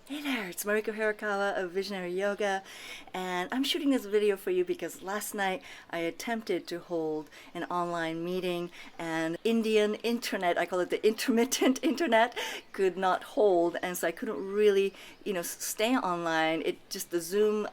Hey there, it's Mariko Hirakawa of Visionary Yoga, and I'm shooting this video for you because last night I attempted to hold an online meeting and Indian internet, I call it the intermittent internet, could not hold, and so I couldn't really, stay online. It just, the Zoom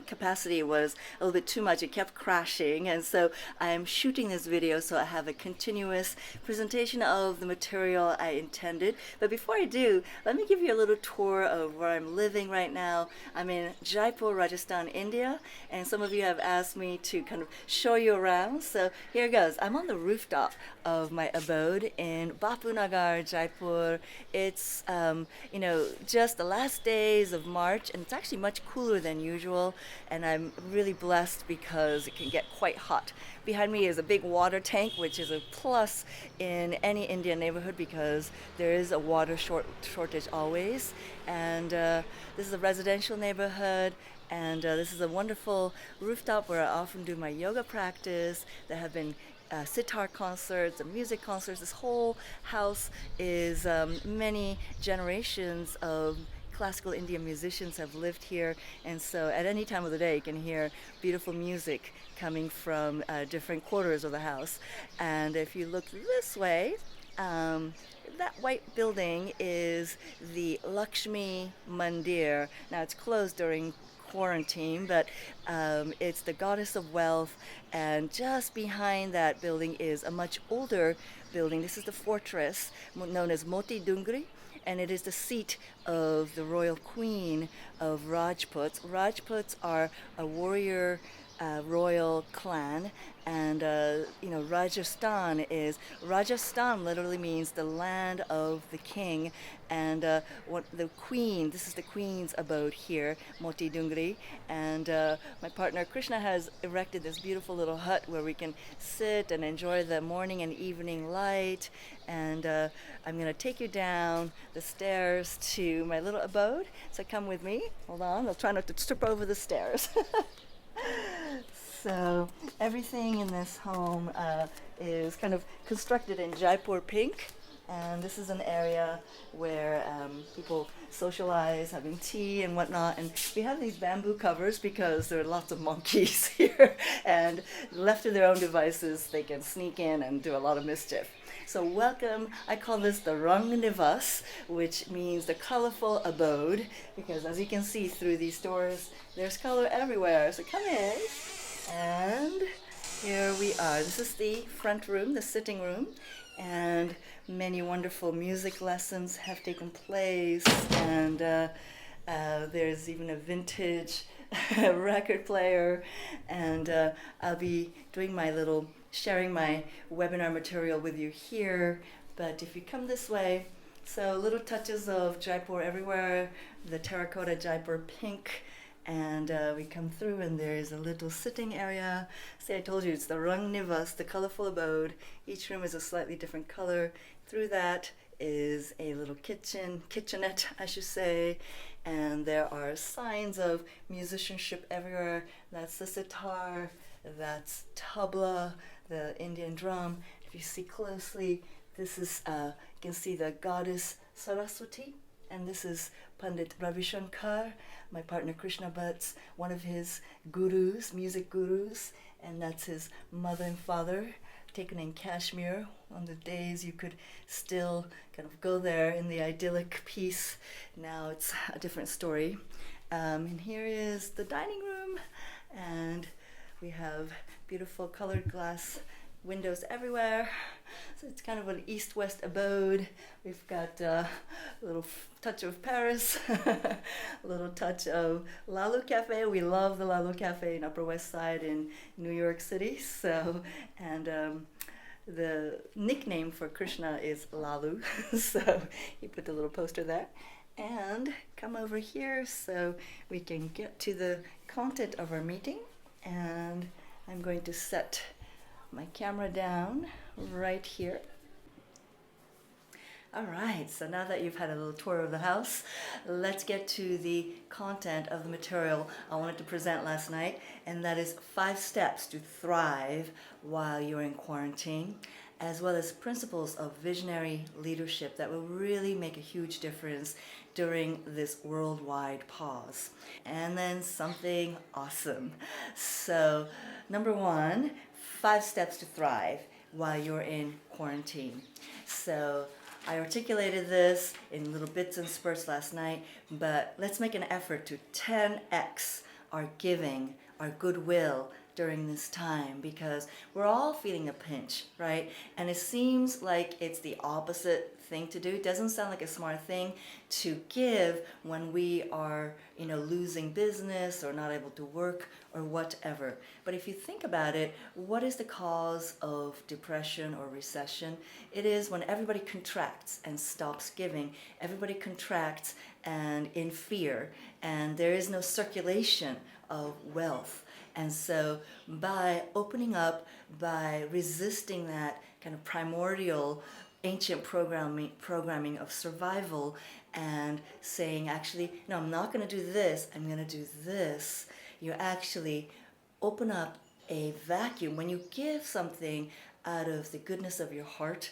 capacity was a little bit too much. It kept crashing, and so I am shooting this video so I have a continuous presentation of the material I intended. But before I do, let me give you a little tour of where I'm living right now. I'm in Jaipur, Rajasthan, India, and some of you have asked me to kind of show you around. So here goes. I'm on the rooftop of my abode in Bapu Nagar, Jaipur. It's just the last days of March, and it's actually much cooler than usual. And I'm really blessed because it can get quite hot. Behind me is a big water tank, which is a plus in any Indian neighborhood because there is a water shortage always. And this is a residential neighborhood, and this is a wonderful rooftop where I often do my yoga practice. There have been sitar concerts and music concerts. This whole house is many generations of classical Indian musicians have lived here, and so at any time of the day you can hear beautiful music coming from different quarters of the house. And if you look this way, that white building is the Lakshmi Mandir. Now it's closed during quarantine, but it's the goddess of wealth. And just behind that building is a much older building. This is the fortress known as Moti Dungri, and it is the seat of the royal queen of Rajputs. Rajputs are a warrior royal clan, and Rajasthan literally means the land of the king, and the queen. This is the queen's abode here, Moti Dungri, and my partner Krishna has erected this beautiful little hut where we can sit and enjoy the morning and evening light. And I'm going to take you down the stairs to my little abode. So come with me. Hold on, I'll try not to trip over the stairs. So everything in this home is kind of constructed in Jaipur pink, and this is an area where people socialize, having tea and whatnot. And we have these bamboo covers because there are lots of monkeys here, and left to their own devices, they can sneak in and do a lot of mischief. So welcome, I call this the Rang Nivas, which means the colorful abode, because as you can see through these doors, there's color everywhere. So come in. And here we are. This is the front room, the sitting room, and many wonderful music lessons have taken place, and there's even a vintage record player, and I'll be sharing my webinar material with you here. But if you come this way, so little touches of Jaipur everywhere, the terracotta Jaipur pink, and we come through and there is a little sitting area. See, I told you it's the Rang Nivas, the colorful abode. Each room is a slightly different color. Through that is a little kitchenette, I should say, and there are signs of musicianship everywhere. That's the sitar, that's tabla, the Indian drum. If you see closely, this is, you can see the goddess Saraswati, and this is Pandit Ravi Shankar, my partner Krishna Bhatt's one of his gurus, music gurus, and that's his mother and father, taken in Kashmir on the days you could still kind of go there in the idyllic peace. Now it's a different story. And here is the dining room, and we have beautiful colored glass windows everywhere. So it's kind of an east-west abode. We've got a little touch of Paris, a little touch of Lalu Cafe. We love the Lalu Cafe in Upper West Side in New York City. So, and the nickname for Krishna is Lalu. So he put the little poster there. And come over here so we can get to the content of our meeting. And I'm going to set my camera down right here. All right, so now that you've had a little tour of the house, let's get to the content of the material I wanted to present last night, and that is 5 steps to thrive while you're in quarantine. as well as principles of visionary leadership that will really make a huge difference during this worldwide pause. And then something awesome. So, number one, 5 steps to thrive while you're in quarantine. So, I articulated this in little bits and spurts last night, but let's make an effort to 10x our giving, our goodwill during this time, because we're all feeling a pinch, right? And it seems like it's the opposite thing to do. It doesn't sound like a smart thing to give when we are, losing business or not able to work or whatever. But if you think about it, what is the cause of depression or recession? It is when everybody contracts and stops giving. Everybody contracts and in fear, and there is no circulation of wealth. And so by opening up, by resisting that kind of primordial ancient programming of survival and saying, actually, no, I'm not going to do this, I'm going to do this, you actually open up a vacuum. When you give something out of the goodness of your heart,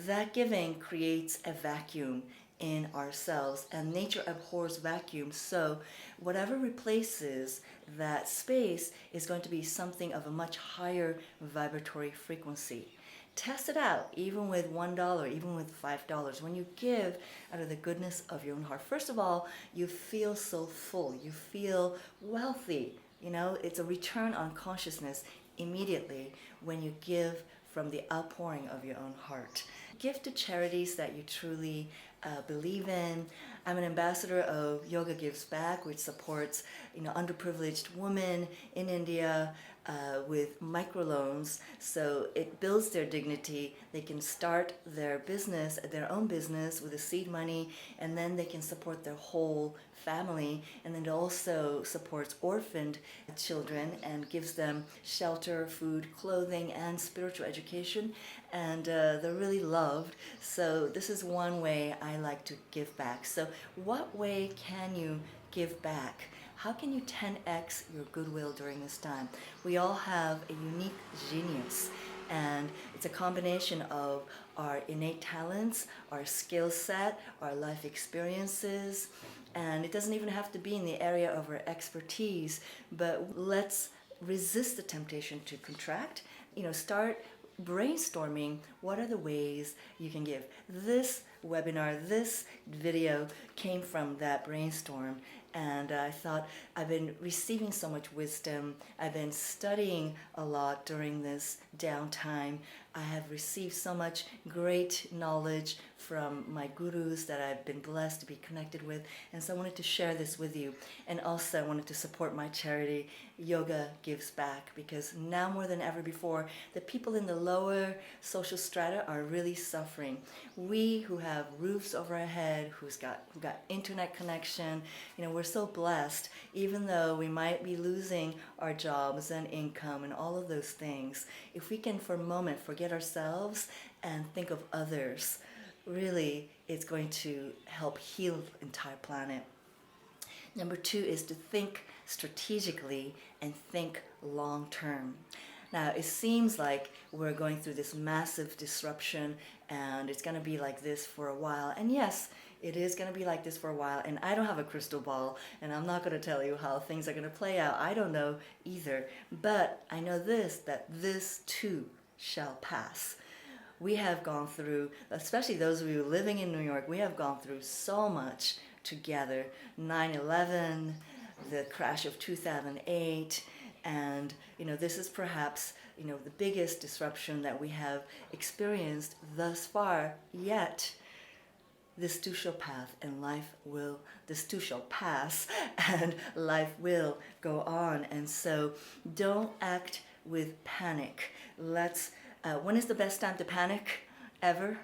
that giving creates a vacuum in ourselves, and nature abhors vacuums. So whatever replaces that space is going to be something of a much higher vibratory frequency. Test it out, even with $1, even with $5. When you give out of the goodness of your own heart, first of all, you feel so full, you feel wealthy. It's a return on consciousness immediately when you give from the outpouring of your own heart. Give to charities that you truly believe in. I'm an ambassador of Yoga Gives Back, which supports underprivileged women in India with microloans, so it builds their dignity. They can start their own business with the seed money, and then they can support their whole family. And then it also supports orphaned children and gives them shelter, food, clothing, and spiritual education, and they're really loved. So this is one way I like to give back. So what way can you give back? How can you 10x your goodwill during this time? We all have a unique genius, and it's a combination of our innate talents, our skill set, our life experiences, and it doesn't even have to be in the area of our expertise, but let's resist the temptation to contract. Start brainstorming what are the ways you can give. This webinar, this video came from that brainstorm, and I thought, I've been receiving so much wisdom. I've been studying a lot during this downtime. I have received so much great knowledge from my gurus that I've been blessed to be connected with, and so I wanted to share this with you. And also I wanted to support my charity, Yoga Gives Back, because now more than ever before, the people in the lower social strata are really suffering. We who have roofs over our head, who got internet connection, we're so blessed, even though we might be losing our jobs and income and all of those things. If we can for a moment forget ourselves and think of others, really it's going to help heal the entire planet. Number 2 is to think strategically and think long term. Now, it seems like we're going through this massive disruption and it's going to be like this for a while. And yes, it is going to be like this for a while. And I don't have a crystal ball, and I'm not going to tell you how things are going to play out. I don't know either. But I know that this too shall pass. We have gone through, especially those of you living in New York, we have gone through so much together. 9/11, the crash of 2008, and this is perhaps the biggest disruption that we have experienced thus far. Yet this too shall pass, and this too shall pass, and life will go on. And so don't act with panic. When is the best time to panic? Ever?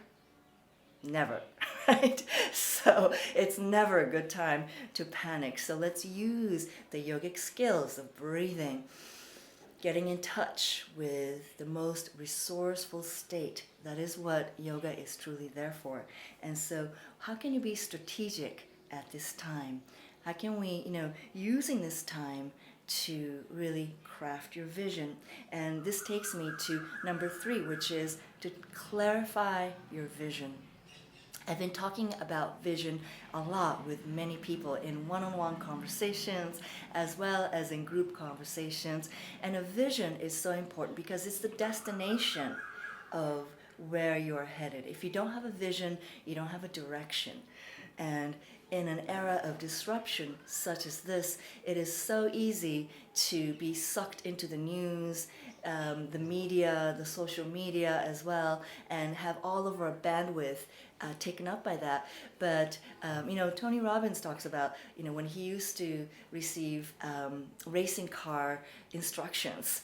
Never, right? So it's never a good time to panic. So let's use the yogic skills of breathing, getting in touch with the most resourceful state. That is what yoga is truly there for. And so how can you be strategic at this time? How can we, using this time to really craft your vision. And this takes me to number 3, which is to clarify your vision. I've been talking about vision a lot with many people in one-on-one conversations as well as in group conversations. And a vision is so important because it's the destination of where you're headed. If you don't have a vision, you don't have a direction. And in an era of disruption such as this, it is so easy to be sucked into the news, the media, the social media as well, and have all of our bandwidth taken up by that. But Tony Robbins talks about when he used to receive racing car instructions.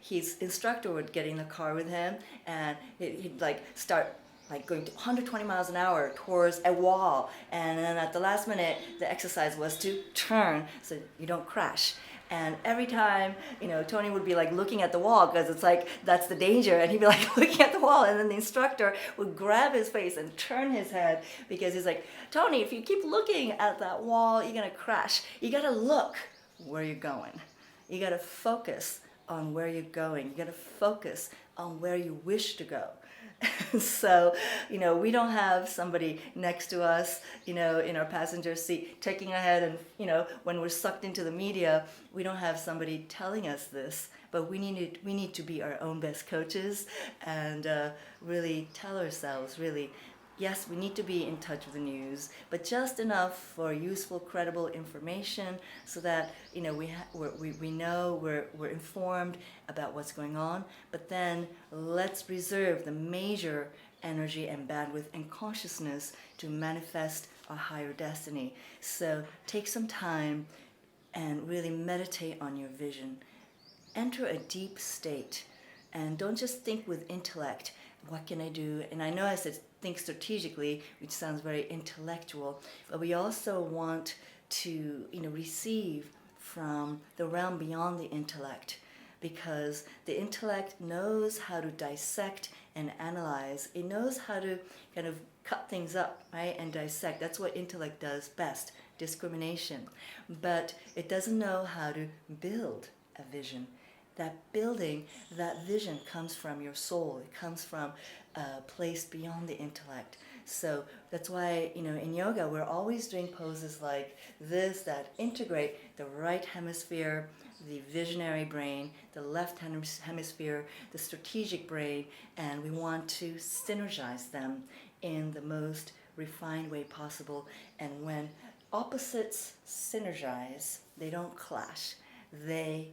His instructor would get in the car with him, and he'd start going to 120 miles an hour towards a wall, and then at the last minute the exercise was to turn so you don't crash. And every time, Tony would be looking at the wall because it's that's the danger, and he'd be looking at the wall, and then the instructor would grab his face and turn his head because he's like, Tony, if you keep looking at that wall, you're gonna crash. You gotta look where you're going. You gotta focus on where you're going. You gotta focus on where you wish to go. So, we don't have somebody next to us, in our passenger seat taking ahead, and, when we're sucked into the media, we don't have somebody telling us this, but we need to be our own best coaches and really tell ourselves, yes, we need to be in touch with the news, but just enough for useful, credible information so that we know we're informed about what's going on. But then let's reserve the major energy and bandwidth and consciousness to manifest our higher destiny. So take some time and really meditate on your vision. Enter a deep state, and don't just think with intellect. What can I do? And I know I said think strategically, which sounds very intellectual, but we also want to receive from the realm beyond the intellect, because the intellect knows how to dissect and analyze. It knows how to kind of cut things up, right, and dissect. That's what intellect does best, discrimination. But it doesn't know how to build a vision. That building, that vision comes from your soul. It comes from a place beyond the intellect. So that's why, in yoga, we're always doing poses like this that integrate the right hemisphere, the visionary brain, the left hemisphere, the strategic brain, and we want to synergize them in the most refined way possible. And when opposites synergize, they don't clash. They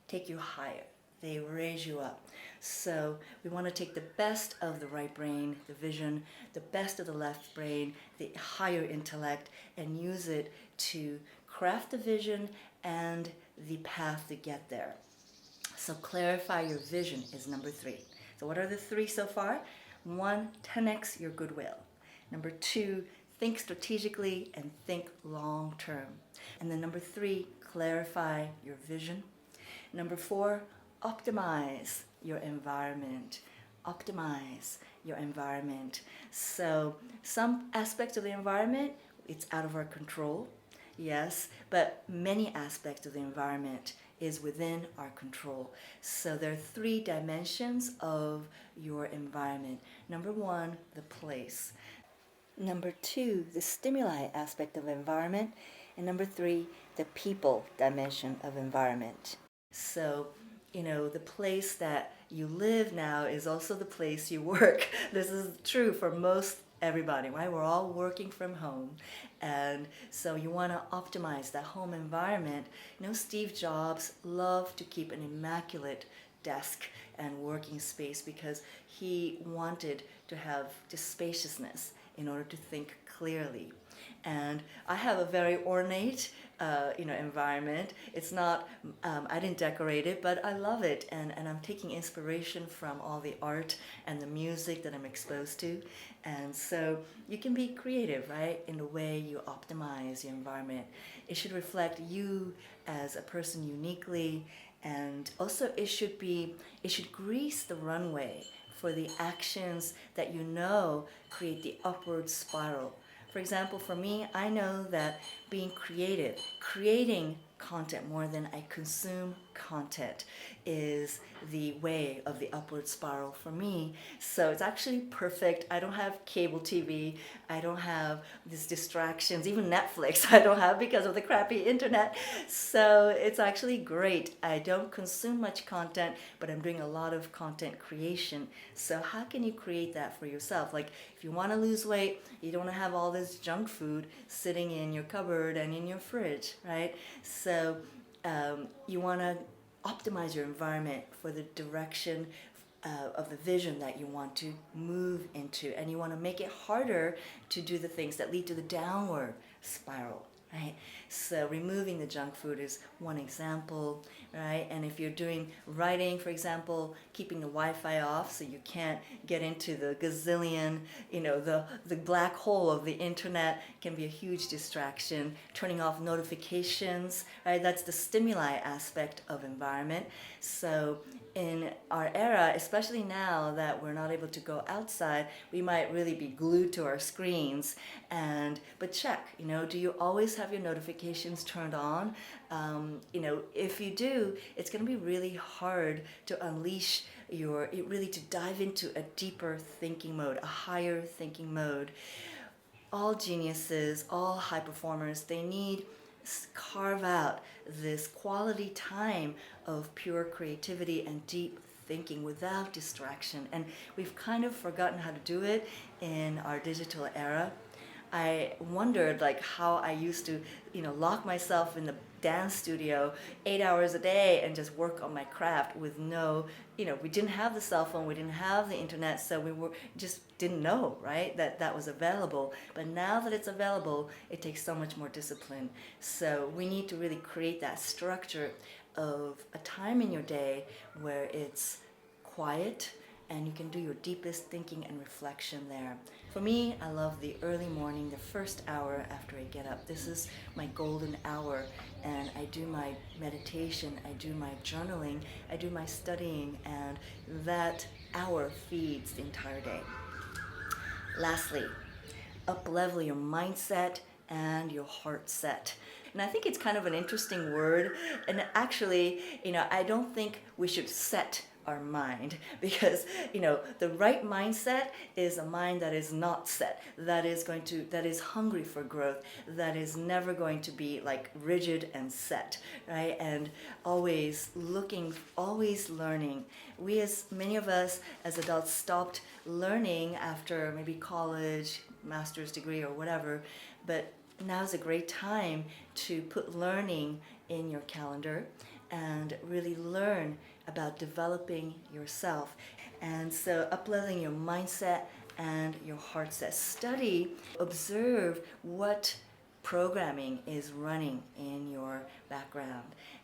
take you higher. They raise you up. So we want to take the best of the right brain, the vision, the best of the left brain, the higher intellect, and use it to craft the vision and the path to get there. So clarify your vision is number 3. So what are the 3 so far? 1, 10x your goodwill. Number 2, think strategically and think long term. And then number 3, clarify your vision. Number 4, optimize your environment. Optimize your environment. So some aspects of the environment, it's out of our control, yes, but many aspects of the environment is within our control. So there are 3 dimensions of your environment. Number 1, the place. Number 2, the stimuli aspect of environment. And number 3, the people dimension of environment. So, the place that you live now is also the place you work. This is true for most everybody, right? We're all working from home. And so you want to optimize that home environment. Steve Jobs loved to keep an immaculate desk and working space because he wanted to have this spaciousness in order to think clearly. And I have a very ornate, environment. It's not, I didn't decorate it, but I love it. And I'm taking inspiration from all the art and the music that I'm exposed to. And so you can be creative, right, in the way you optimize your environment. It should reflect you as a person uniquely. And also it should grease the runway for the actions that create the upward spiral. For example, for me, I know that being creative, creating content, more than I consume content, is the way of the upward spiral for me. So it's actually perfect. I don't have cable TV. I don't have these distractions. Even Netflix I don't have because of the crappy internet. So it's actually great. I don't consume much content, but I'm doing a lot of content creation. So how can you create that for yourself? Like, if you want to lose weight, you don't want to have all this junk food sitting in your cupboard and in your fridge, right? So you want to optimize your environment for the direction of the vision that you want to move into, and you want to make it harder to do the things that lead to the downward spiral, right? So removing the junk food is one example, right? And if you're doing writing, for example, keeping the Wi-Fi off so you can't get into the gazillion, the black hole of the internet can be a huge distraction. Turning off notifications, right? That's the stimuli aspect of environment. So in our era, especially now that we're not able to go outside, we might really be glued to our screens. But check, do you always have your notifications turned on? If you do, it's going to be really hard to unleash to dive into a deeper thinking mode, a higher thinking mode. All geniuses, all high performers, they need carve out this quality time of pure creativity and deep thinking without distraction. And we've kind of forgotten how to do it in our digital era. I wondered how I used to, lock myself in the dance studio 8 hours a day and just work on my craft with we didn't have the cell phone, we didn't have the internet, so we just didn't know, right, that was available. But now that it's available, it takes so much more discipline. So we need to really create that structure of a time in your day where it's quiet and you can do your deepest thinking and reflection there. For me, I love the early morning, the first hour after I get up. This is my golden hour, and I do my meditation, I do my journaling, I do my studying, and that hour feeds the entire day. Lastly, up-level your mindset and your heart set. And I think it's kind of an interesting word, and actually, I don't think we should set our mind, because the right mindset is a mind that is not set, that is hungry for growth, that is never going to be rigid and set, right? And always looking, always learning. Many of us as adults stopped learning after maybe college, master's degree or whatever, but now's a great time to put learning in your calendar and really learn about developing yourself. And so up-leveling your mindset and your heart set. Study, observe what programming is running in your background.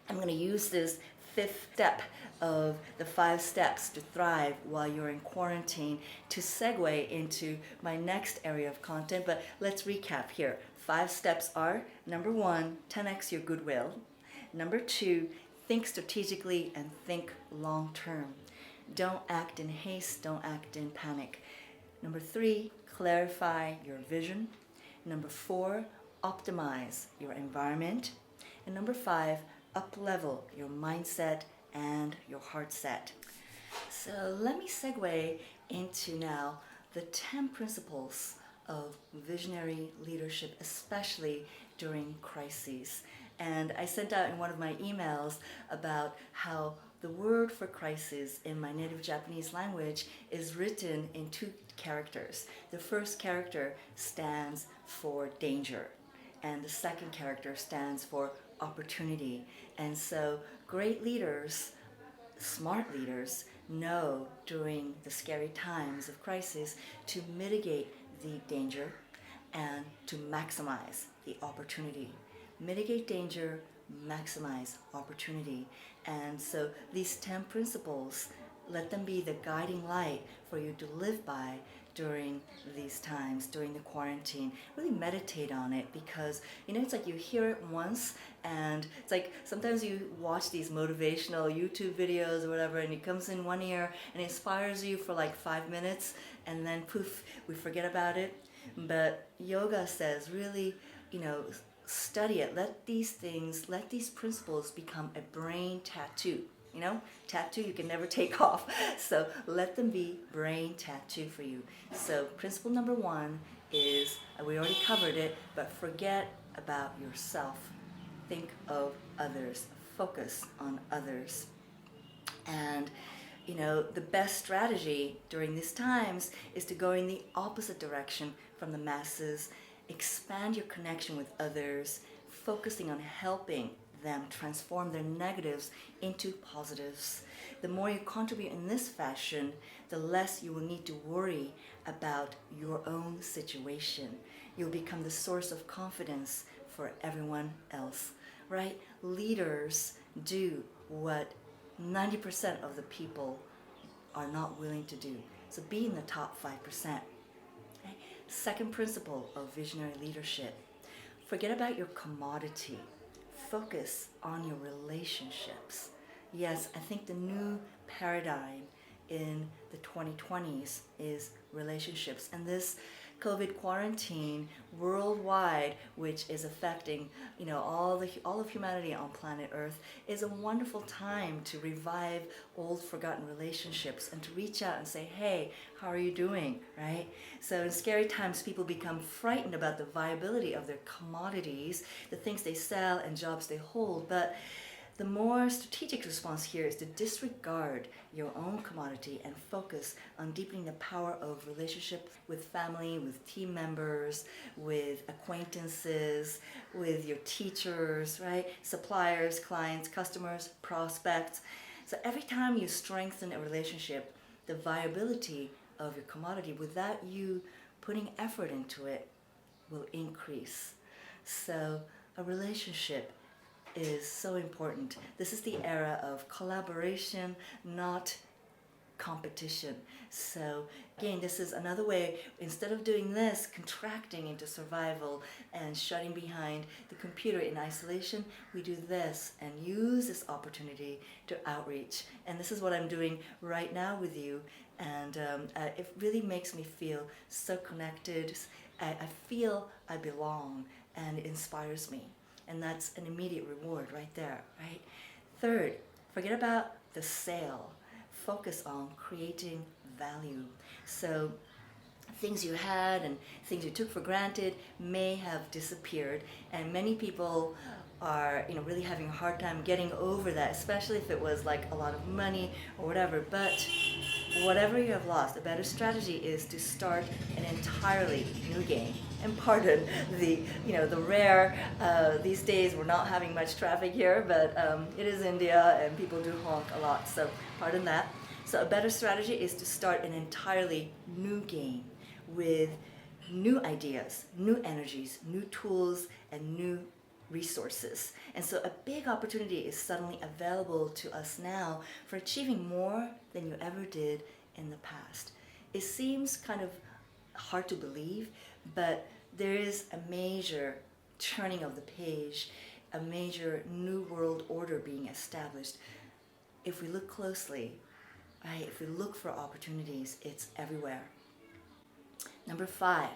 I'm going to use this 5th step of the 5 steps to thrive while you're in quarantine to segue into my next area of content. But let's recap here. 5 steps are: number 1, 10x your goodwill. Number 2, think strategically and think long term. Don't act in haste, don't act in panic. Number 3, clarify your vision. Number 4, optimize your environment. And number 5, up-level your mindset and your heart set. So let me segue into now the 10 principles of visionary leadership, especially during crises. And I sent out in one of my emails about how the word for crisis in my native Japanese language is written in 2 characters. The first character stands for danger, and the second character stands for opportunity. And so great leaders, smart leaders, know during the scary times of crisis to mitigate the danger and to maximize the opportunity. Mitigate danger, maximize opportunity. And so these 10 principles, let them be the guiding light for you to live by during these times, during the quarantine. Really meditate on it, because it's you hear it once, and it's sometimes you watch these motivational YouTube videos or whatever, and it comes in one ear and inspires you for 5 minutes, and then poof, we forget about it. But yoga says really, study it. Let these principles become a brain tattoo. You know, tattoo you can never take off. So let them be brain tattoo for you. So principle number 1 is, we already covered it, but forget about yourself. Think of others. Focus on others. And you know, the best strategy during these times is to go in the opposite direction from the masses. Expand your connection with others, focusing on helping them transform their negatives into positives. The more you contribute in this fashion, the less you will need to worry about your own situation. You'll become the source of confidence for everyone else, right? Leaders do what 90% of the people are not willing to do. So be in the top 5%. Okay? Second principle of visionary leadership. Forget about your commodity. Focus on your relationships. Yes, I think the new paradigm in the 2020s is relationships. And this COVID quarantine worldwide, which is affecting, you know, all of humanity on planet Earth, is a wonderful time to revive old forgotten relationships and to reach out and say, hey, how are you doing, right? So in scary times, people become frightened about the viability of their commodities, the things they sell and jobs they hold, but the more strategic response here is to disregard your own commodity and focus on deepening the power of relationship with family, with team members, with acquaintances, with your teachers, right? Suppliers, clients, customers, prospects. So every time you strengthen a relationship, the viability of your commodity without you putting effort into it will increase. So a relationship is so important. This is the era of collaboration, not competition. So again, this is another way, instead of doing this, contracting into survival and shutting behind the computer in isolation, we do this and use this opportunity to outreach. And this is what I'm doing right now with you. And it really makes me feel so connected. I feel I belong, and it inspires me. And that's an immediate reward right there, right? Third, forget about the sale. Focus on creating value. So things you had and things you took for granted may have disappeared, and many people are, you know, really having a hard time getting over that, especially if it was like a lot of money or whatever. But whatever you have lost, a better strategy is to start an entirely new game. And pardon the, you know, the rare, these days we're not having much traffic here, but it is India and people do honk a lot, so pardon that. So a better strategy is to start an entirely new game with new ideas, new energies, new tools, and new resources. And so a big opportunity is suddenly available to us now for achieving more than you ever did in the past. It seems kind of hard to believe, but there is a major turning of the page, a major new world order being established. If we look closely, right, if we look for opportunities, it's everywhere. Number 5,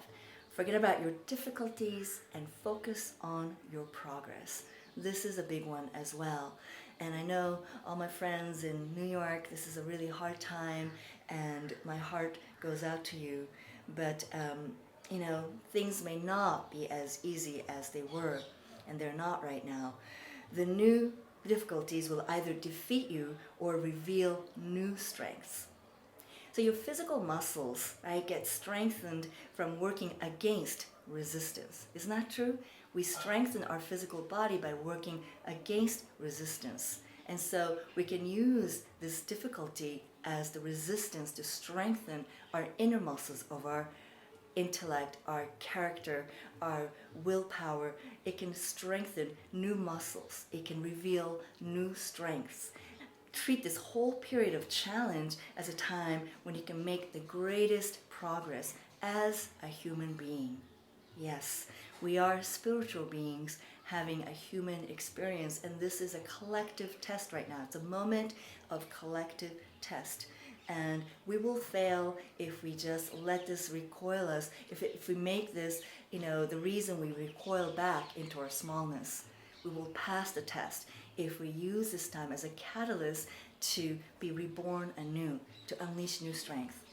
forget about your difficulties and focus on your progress. This is a big one as well. And I know all my friends in New York, this is a really hard time, and my heart goes out to you. But, you know, things may not be as easy as they were, and they're not right now. The new difficulties will either defeat you or reveal new strengths. So your physical muscles, right, get strengthened from working against resistance. Isn't that true? We strengthen our physical body by working against resistance. And so we can use this difficulty as the resistance to strengthen our inner muscles of our intellect, our character, our willpower. It can strengthen new muscles. It can reveal new strengths. Treat this whole period of challenge as a time when you can make the greatest progress as a human being. Yes, we are spiritual beings having a human experience, and this is a collective test right now. It's a moment of collective test. And we will fail if we just let this recoil us, if we make this the reason we recoil back into our smallness. We will pass the test if we use this time as a catalyst to be reborn anew, to unleash new strength.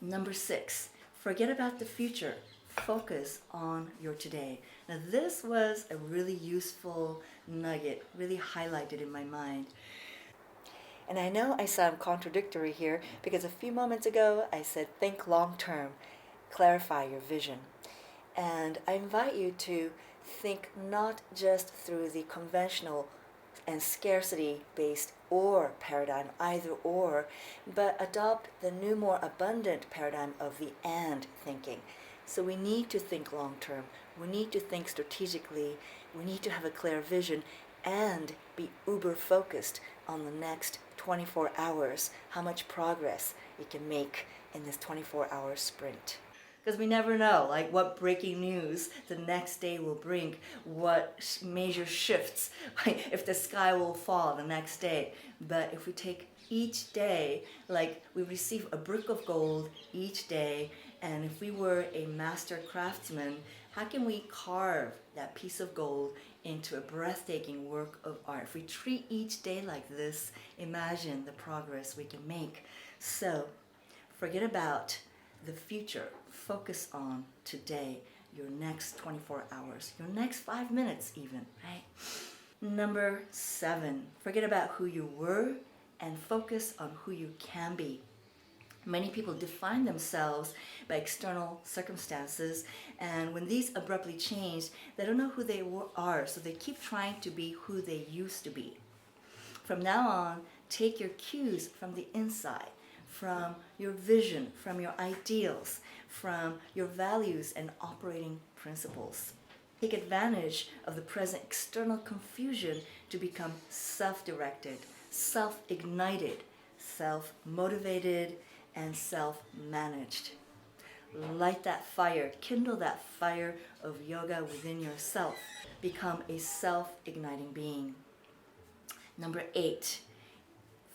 Number 6, forget about the future. Focus on your today. Now this was a really useful nugget, really highlighted in my mind. And I know I sound contradictory here because a few moments ago I said think long term, clarify your vision. And I invite you to think not just through the conventional and scarcity-based or paradigm, either or, but adopt the new, more abundant paradigm of the and thinking. So we need to think long term, we need to think strategically, we need to have a clear vision and be uber focused on the next 24 hours, how much progress we can make in this 24-hour sprint. Because we never know, like what breaking news the next day will bring, what major shifts, if the sky will fall the next day. But if we take each day, like we receive a brick of gold each day, and if we were a master craftsman, how can we carve that piece of gold into a breathtaking work of art? If we treat each day like this, imagine the progress we can make. So, forget about the future. Focus on today, your next 24 hours, your next 5 minutes even, right? Number 7, forget about who you were and focus on who you can be. Many people define themselves by external circumstances, and when these abruptly change, they don't know who they are, so they keep trying to be who they used to be. From now on, take your cues from the inside, from your vision, from your ideals, from your values and operating principles. Take advantage of the present external confusion to become self-directed, self-ignited, self-motivated, and self-managed. Light that fire, kindle that fire of yoga within yourself. Become a self-igniting being. Number 8,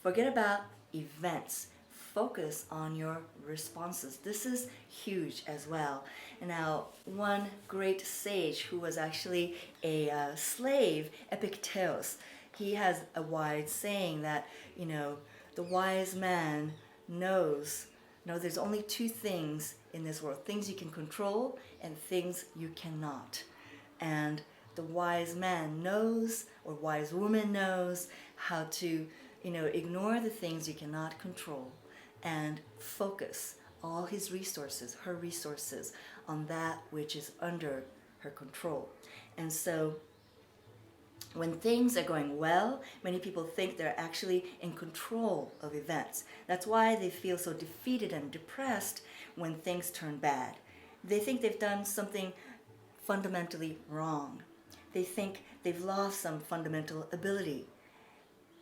forget about events. Focus on your responses. This is huge as well. Now, one great sage who was actually a slave, Epictetus, he has a wise saying that, the wise man knows, there's only 2 things in this world, things you can control and things you cannot. And the wise man knows, or wise woman knows, how to, ignore the things you cannot control and focus all his resources, her resources, on that which is under her control. And so when things are going well, many people think they're actually in control of events. That's why they feel so defeated and depressed when things turn bad. They think they've done something fundamentally wrong. They think they've lost some fundamental ability.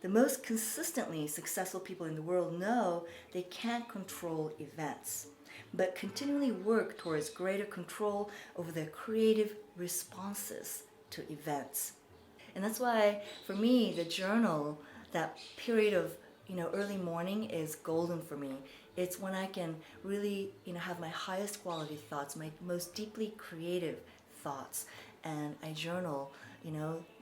The most consistently successful people in the world know they can't control events, but continually work towards greater control over their creative responses to events. And that's why, for me, the journal, that period of early morning is golden for me. It's when I can really have my highest quality thoughts, my most deeply creative thoughts, and I journal,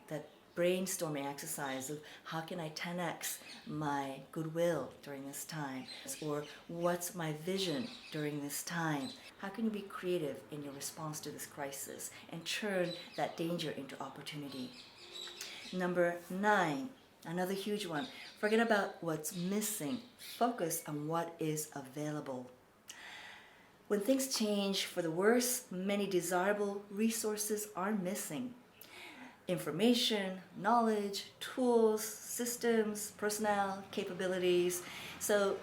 that brainstorming exercise of how can I 10x my goodwill during this time, or what's my vision during this time. How can you be creative in your response to this crisis and turn that danger into opportunity? Number 9, another huge one. Forget about what's missing. Focus on what is available. When things change for the worse, many desirable resources are missing. Information, knowledge, tools, systems, personnel, capabilities. So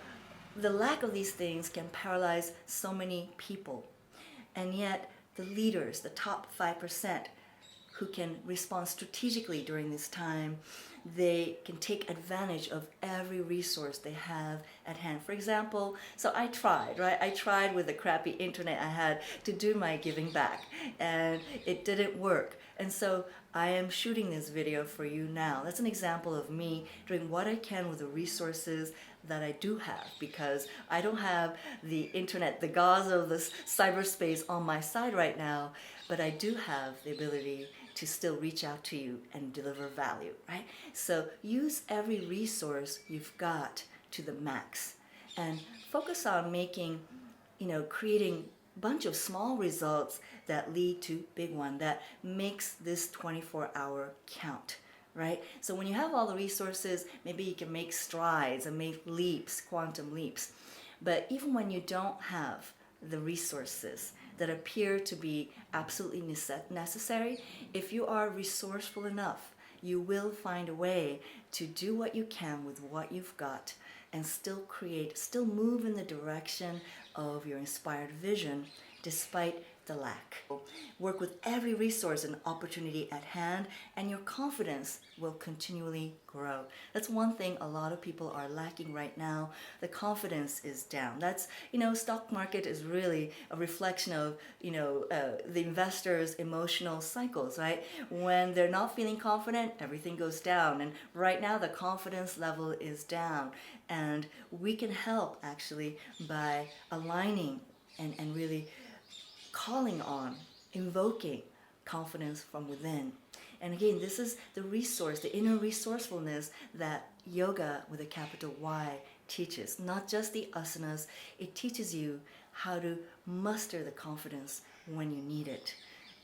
the lack of these things can paralyze so many people. And yet the leaders, the top 5%, who can respond strategically during this time, they can take advantage of every resource they have at hand. For example, so I tried, right? I tried with the crappy internet I had to do my giving back, and it didn't work. And so I am shooting this video for you now. That's an example of me doing what I can with the resources that I do have, because I don't have the internet, the gauze of this cyberspace on my side right now, but I do have the ability to still reach out to you and deliver value, right? So use every resource you've got to the max and focus on making, creating a bunch of small results that lead to big one, that makes this 24-hour count, right? So when you have all the resources, maybe you can make strides and make leaps, quantum leaps. But even when you don't have the resources that appear to be absolutely necessary, if you are resourceful enough, you will find a way to do what you can with what you've got and still create, still move in the direction of your inspired vision despite the lack. Work with every resource and opportunity at hand, and your confidence will continually grow. That's one thing a lot of people are lacking right now. The confidence is down. That's, stock market is really a reflection of, the investors' emotional cycles, right? When they're not feeling confident, everything goes down. And right now the confidence level is down. And we can help actually by aligning and really calling on, invoking confidence from within. And again, this is the resource, the inner resourcefulness that yoga with a capital Y teaches. Not just the asanas, it teaches you how to muster the confidence when you need it.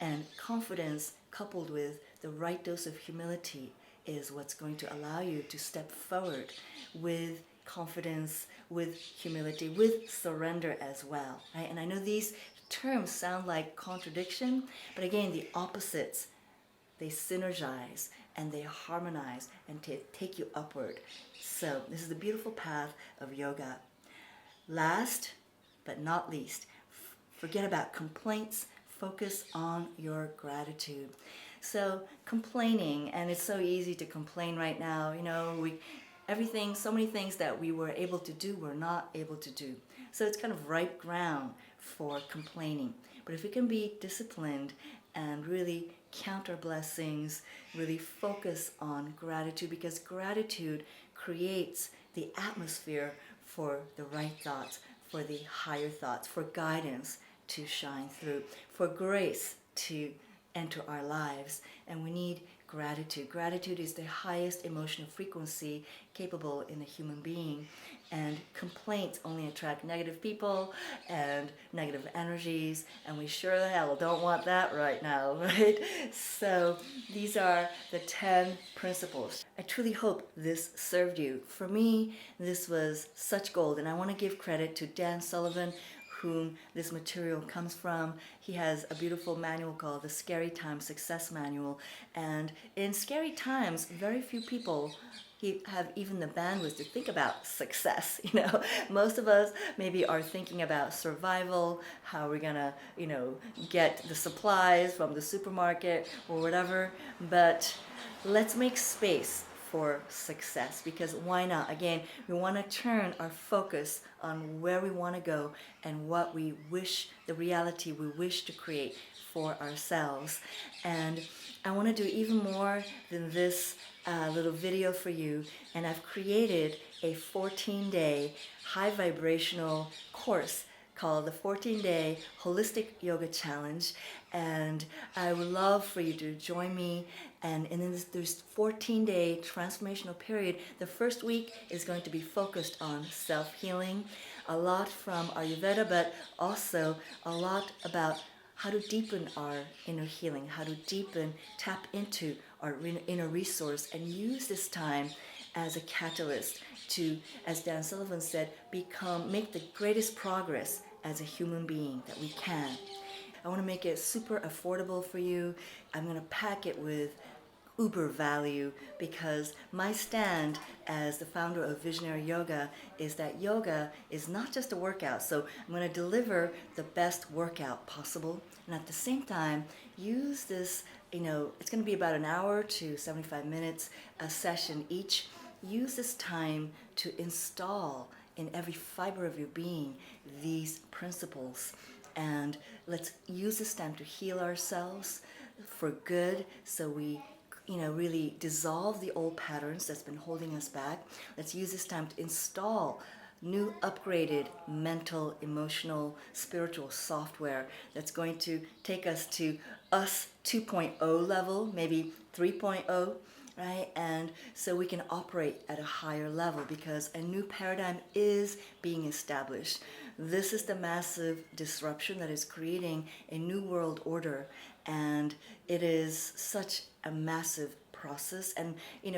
And confidence coupled with the right dose of humility is what's going to allow you to step forward with confidence, with humility, with surrender as well, right? And I know these terms sound like contradiction, but again, the opposites, they synergize and they harmonize and take you upward. So this is the beautiful path of yoga. Last but not least, forget about complaints, focus on your gratitude. So complaining, and it's so easy to complain right now, so many things that we were able to do, we're not able to do. So it's kind of ripe ground for complaining. But if we can be disciplined and really count our blessings, really focus on gratitude, because gratitude creates the atmosphere for the right thoughts, for the higher thoughts, for guidance to shine through, for grace to enter our lives. And we need gratitude. Gratitude is the highest emotional frequency capable in a human being. And complaints only attract negative people and negative energies, and we sure the hell don't want that right now, right? So these are the 10 principles. I truly hope this served you. For me, this was such gold, and I want to give credit to Dan Sullivan, whom this material comes from. He has a beautiful manual called the Scary Times Success Manual, and in scary times, very few people have even the bandwidth to think about success. Most of us maybe are thinking about survival, how we're gonna, get the supplies from the supermarket or whatever, but let's make space for success, because why not? Again, we want to turn our focus on where we want to go and what we wish, the reality we wish to create for ourselves. And I want to do even more than this little video for you, and I've created a 14-day high vibrational course called the 14-Day Holistic Yoga Challenge, and I would love for you to join me. And in this 14-day transformational period, the first week is going to be focused on self-healing, a lot from Ayurveda, but also a lot about how to deepen our inner healing, how to tap into our inner resource, and use this time as a catalyst to, as Dan Sullivan said, make the greatest progress as a human being that we can. I want to make it super affordable for you. I'm going to pack it with uber value, because my stand as the founder of Visionary Yoga is that yoga is not just a workout. So I'm going to deliver the best workout possible, and at the same time use this, it's going to be about an hour to 75 minutes a session each. Use this time to install in every fiber of your being these principles, and let's use this time to heal ourselves, for good, so we really dissolve the old patterns that's been holding us back. Let's use this time to install new upgraded mental, emotional, spiritual software that's going to take us to us 2.0 level, maybe 3.0, right? And so we can operate at a higher level because a new paradigm is being established. This is the massive disruption that is creating a new world order, and it is such a massive process. And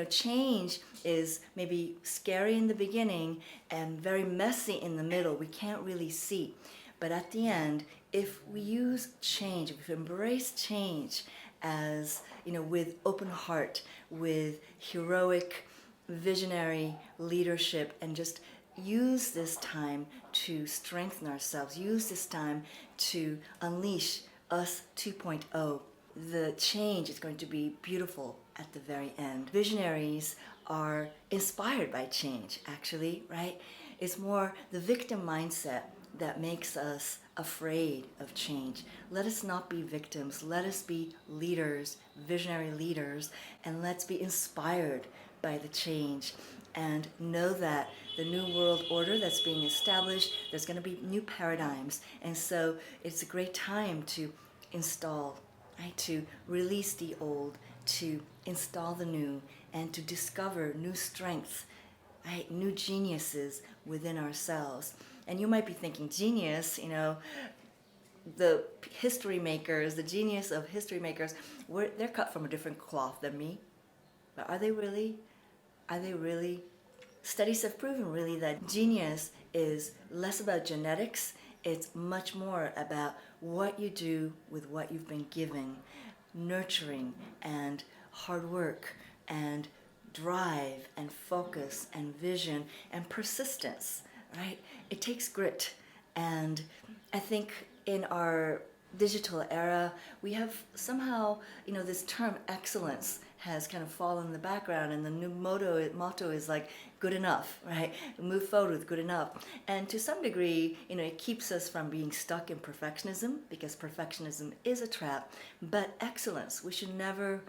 change is maybe scary in the beginning and very messy in the middle. We can't really see, but at the end, if we use change, if we embrace change as with open heart, with heroic visionary leadership, and just use this time to strengthen ourselves, use this time to unleash us 2.0, the change is going to be beautiful at the very end. Visionaries are inspired by change, actually, right? It's more the victim mindset that makes us afraid of change. Let us not be victims. Let us be leaders, visionary leaders, and let's be inspired by the change and know that the new world order that's being established, there's going to be new paradigms. And so it's a great time to install, right, to release the old, to install the new, and to discover new strengths, right, new geniuses within ourselves. And you might be thinking, genius, the history makers, the genius of history makers, they're cut from a different cloth than me. But are they really? Are they really? Studies have proven really that genius is less about genetics. It's much more about what you do with what you've been given, nurturing and hard work and drive and focus and vision and persistence, right? It takes grit. And I think in our digital era, we have somehow, this term excellence has kind of fallen in the background, and the new motto is like good enough, right? Move forward with good enough. And to some degree, it keeps us from being stuck in perfectionism, because perfectionism is a trap. But excellence, we should never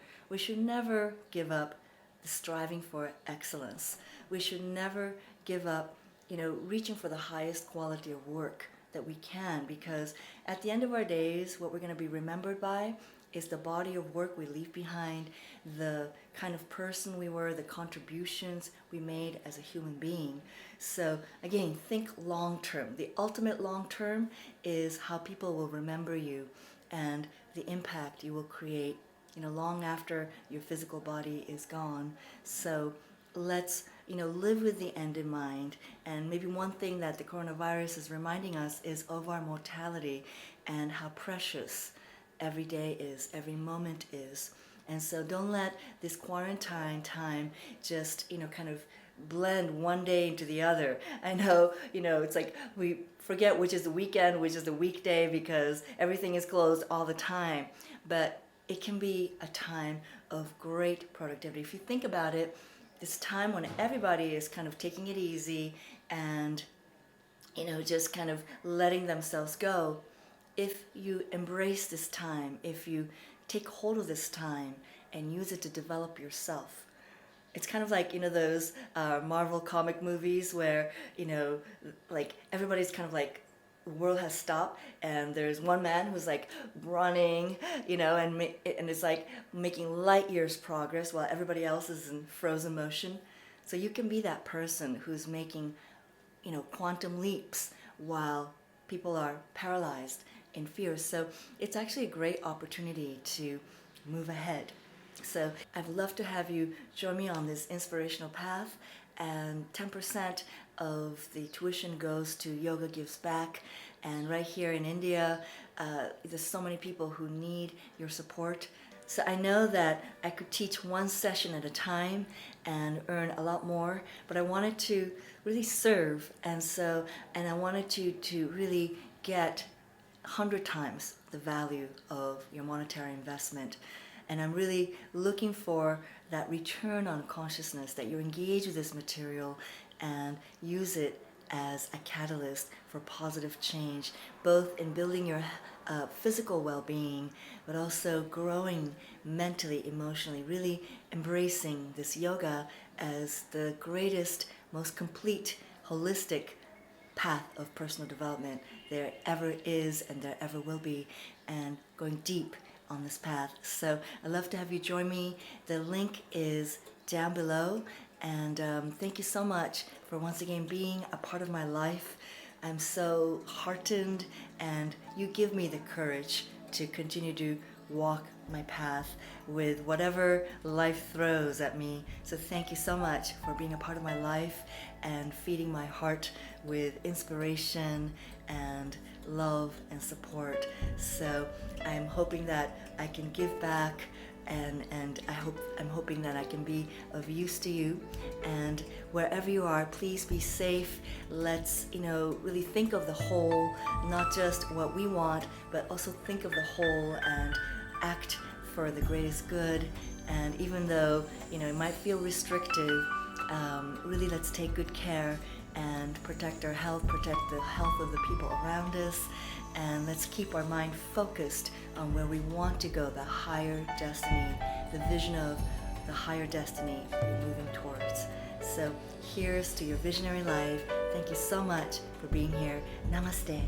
give up the striving for excellence. We should never give up, reaching for the highest quality of work that we can, because at the end of our days, what we're going to be remembered by is the body of work we leave behind, the kind of person we were, the contributions we made as a human being. So again, think long term. The ultimate long term is how people will remember you and the impact you will create, long after your physical body is gone. So let's live with the end in mind. And maybe one thing that the coronavirus is reminding us is of our mortality and how precious every day is, every moment is. And so don't let this quarantine time just, kind of blend one day into the other. I know, it's like we forget which is the weekend, which is the weekday, because everything is closed all the time. But it can be a time of great productivity. If you think about it, this time when everybody is kind of taking it easy and, just kind of letting themselves go, if you embrace this time, if you take hold of this time and use it to develop yourself, it's kind of like, those Marvel comic movies where, like everybody's kind of like, the world has stopped and there's one man who's like running, and it's like making light years progress while everybody else is in frozen motion. So you can be that person who's making, quantum leaps while people are paralyzed in fear. So it's actually a great opportunity to move ahead. So I'd love to have you join me on this inspirational path, and 10% of the tuition goes to Yoga Gives Back. And right here in India, there's so many people who need your support. So I know that I could teach one session at a time and earn a lot more, but I wanted to really serve, and I wanted to really get 100 times the value of your monetary investment. And I'm really looking for that return on consciousness, that you engage with this material and use it as a catalyst for positive change, both in building your physical well-being, but also growing mentally, emotionally, really embracing this yoga as the greatest, most complete, holistic path of personal development there ever is and there ever will be, and going deep on this path. So I'd love to have you join me. The link is down below, and thank you so much for once again being a part of my life. I'm so heartened, and you give me the courage to continue to walk my path with whatever life throws at me. So thank you so much for being a part of my life and feeding my heart with inspiration and love and support. So I'm hoping that I can give back, and I'm hoping that I can be of use to you. And wherever you are, please be safe. Let's really think of the whole, not just what we want, but also think of the whole and act for the greatest good. And even though it might feel restrictive, really let's take good care and protect our health, protect the health of the people around us, and let's keep our mind focused on where we want to go, the higher destiny, the vision of the higher destiny you're moving towards. So here's to your visionary life. Thank you so much for being here. Namaste.